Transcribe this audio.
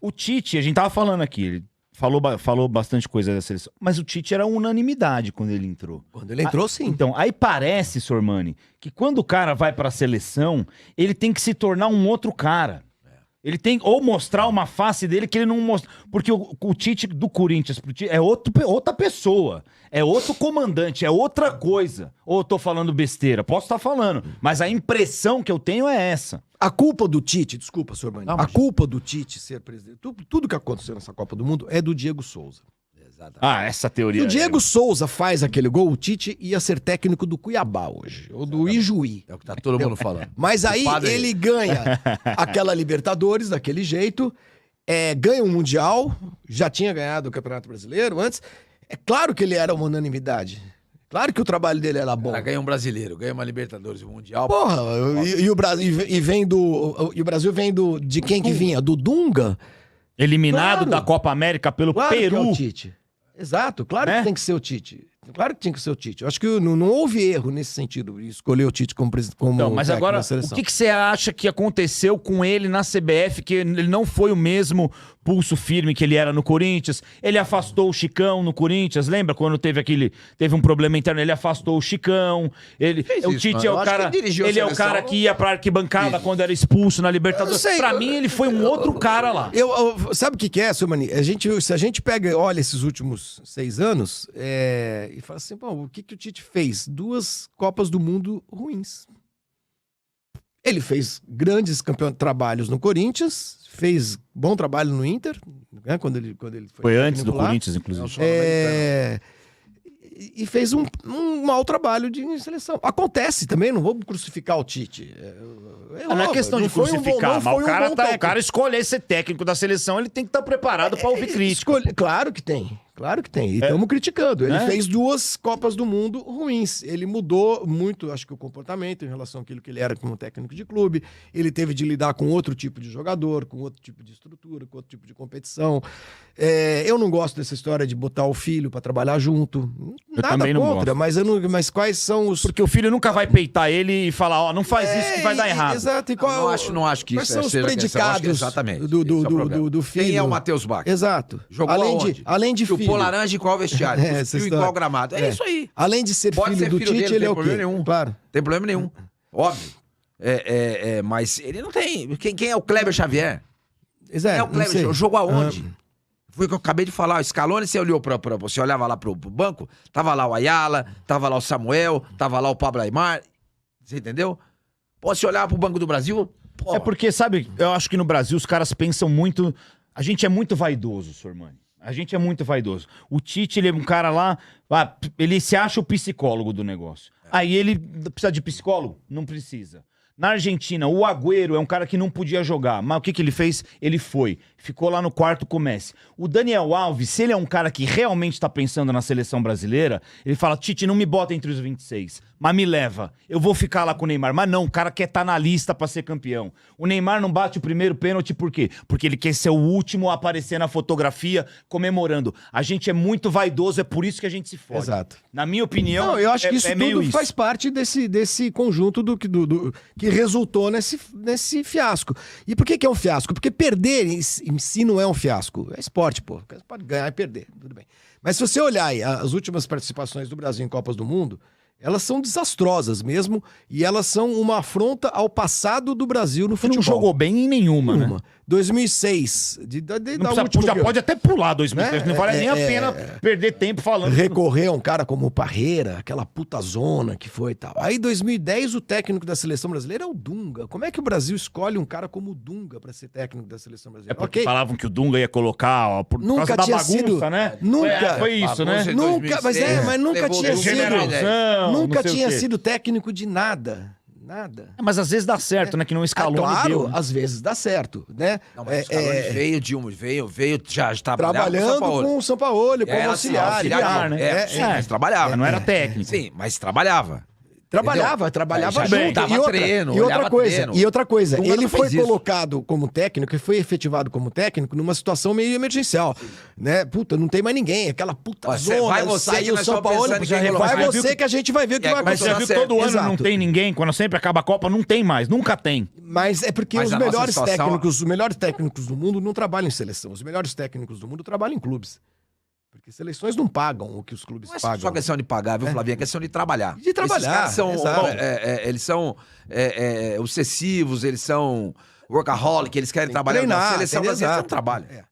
O Tite, a gente tava falando aqui, ele falou bastante coisa da seleção, mas o Tite era unanimidade quando ele entrou. Quando ele entrou, sim. Então, aí parece, Sormani, que quando o cara vai pra seleção, ele tem que se tornar um outro cara. Ele tem ou mostrar uma face dele que ele não mostra. Porque o Tite do Corinthians pro Tite é outra pessoa. É outro comandante, é outra coisa. Ou eu tô falando besteira? Posso estar falando. Mas a impressão que eu tenho é essa. A culpa do Tite, desculpa, senhor Mani, a culpa do Tite ser presidente, tudo que aconteceu nessa Copa do Mundo é do Diego Souza. Ah, essa teoria. Se o Diego Souza faz aquele gol, o Tite ia ser técnico do Cuiabá hoje, ou do Ijuí. É o que tá todo mundo falando. Mas aí ele ganha aquela Libertadores daquele jeito, ganha um Mundial, já tinha ganhado o Campeonato Brasileiro antes. É claro que ele era uma unanimidade. Claro que o trabalho dele era bom. Ela ganha um brasileiro, ganha uma Libertadores, um Mundial. Porra, e o Brasil vem de quem que vinha? Do Dunga? Eliminado Claro. da Copa América pelo Claro que é Peru. o Tite. Exato, claro Né? que tem que ser o Tite. Claro que tinha que ser o Tite. Eu acho que não houve erro nesse sentido, escolher o Tite como Então, mas técnico agora, da seleção. o que você acha que aconteceu com ele na CBF, que ele não foi o mesmo pulso firme que ele era no Corinthians? Ele afastou o Chicão no Corinthians, lembra quando teve um problema interno? Ele afastou o Chicão. O Tite é o cara, ele é o cara que ia pra arquibancada quando era expulso na Libertadores. Pra mim, ele foi um outro cara lá. Sabe o que é, seu Mani? Se a gente olha esses últimos 6 anos e fala assim, pô, o que o Tite fez? 2 Copas do Mundo ruins. Ele fez grandes trabalhos no Corinthians, fez bom trabalho no Inter, né, quando ele Foi antes do lá. Corinthians, inclusive. E fez um mau trabalho de seleção. Acontece também, não vou crucificar o Tite. Não é questão de crucificar, mas o cara escolher ser técnico da seleção, ele tem que estar preparado pra ouvir crítica. Claro que tem. Claro que tem. E estamos criticando. Ele fez 2 Copas do Mundo ruins. Ele mudou muito, acho que o comportamento em relação àquilo que ele era como técnico de clube. Ele teve de lidar com outro tipo de jogador, com outro tipo de estrutura, com outro tipo de competição. Eu não gosto dessa história de botar o filho para trabalhar junto. Eu também não gosto. Mas quais são os... Porque o filho nunca vai peitar ele e falar, ó, não faz isso que vai dar errado. Exato. E Não acho que quais isso são os seja predicados exatamente. do filho? Quem é o Matheus Bach? Exato. Jogou aonde? Além de filho. Chupou laranja em qual vestiário? Cuspiu em qual gramado? É isso aí. Além de ser Pode filho ser do filho Tite, dele, ele é não o tem quê? problema nenhum. Claro. Tem problema nenhum. Óbvio. Mas ele não tem... Quem é o Kleber Xavier? É o Kleber. Jogou aonde? Foi o que eu acabei de falar. O Scaloni, você olhava lá pro banco, tava lá o Ayala, tava lá o Samuel, tava lá o Pablo Aimar. Você entendeu? Pô, se olhar pro Banco do Brasil... Pô. É porque, sabe, eu acho que no Brasil os caras pensam muito... A gente é muito vaidoso, Sormani. A gente é muito vaidoso. O Tite, ele é um cara lá... ele se acha o psicólogo do negócio. Aí ele precisa de psicólogo? Não precisa. Na Argentina, o Agüero é um cara que não podia jogar. Mas o que ele fez? Ele foi. Ficou lá no quarto com o Messi. O Daniel Alves, se ele é um cara que realmente tá pensando na seleção brasileira, ele fala, Tite, não me bota entre os 26, mas me leva. Eu vou ficar lá com o Neymar. Mas não, o cara quer estar na lista pra ser campeão. O Neymar não bate o primeiro pênalti por quê? Porque ele quer ser o último a aparecer na fotografia comemorando. A gente é muito vaidoso, é por isso que a gente se fode. Exato. Na minha opinião, Não, eu acho que isso meio tudo faz parte desse conjunto que resultou nesse fiasco. E por que é um fiasco? Porque perder em si não é um fiasco. É esporte, pô. Você pode ganhar e perder, tudo bem. Mas se você olhar aí, as últimas participações do Brasil em Copas do Mundo, elas são desastrosas mesmo, e elas são uma afronta ao passado do Brasil no futebol. não jogou bem em nenhuma, né? 2006. Já pode até pular 2006, não vale nem a pena perder tempo falando. Recorrer a um cara como o Parreira, aquela puta zona que foi e tal. Aí, 2010, o técnico da seleção brasileira é o Dunga. Como é que o Brasil escolhe um cara como o Dunga pra ser técnico da seleção brasileira? É porque falavam que o Dunga ia colocar, ó, por causa da bagunça, né? Nunca. Foi isso, né? Nunca, mas nunca tinha sido. Nunca tinha sido sido técnico de nada. Nada. Mas às vezes dá certo, né? Que não escalou. Claro, deu, né? às vezes dá certo, né? Não, mas o Scaloni veio já trabalhando com o Sampaoli, como auxiliar, né? Mas trabalhava. Não era técnico. Sim, mas trabalhava. Trabalhava Já junto. dava treino, e olhava treino. outra coisa, Dunga ele não foi fez isso. colocado como técnico e foi efetivado como técnico numa situação meio emergencial, né? Puta, não tem mais ninguém, aquela puta Ó, zona, vai você que saiu nós São estamos Paulo, pensando em quem vai colocar. você que a gente vai ver o que É, vai mas Mas acontecer. você viu, todo ano Exato. não tem ninguém. Quando sempre acaba a Copa, não tem mais. Nunca tem. Mas é porque Mas os a nossa melhores situação- técnicos, os melhores técnicos do mundo não trabalham em seleção. Os melhores técnicos do mundo trabalham em clubes. Porque seleções não pagam o que os clubes Não é pagam. só questão de pagar, viu, Flavinho? É questão de trabalhar. De trabalhar, Esses caras são, exato. eles são obsessivos, eles são workaholic, eles querem Tem que trabalhar. treinar, Na seleção tem- brasileira exato. não trabalha. É.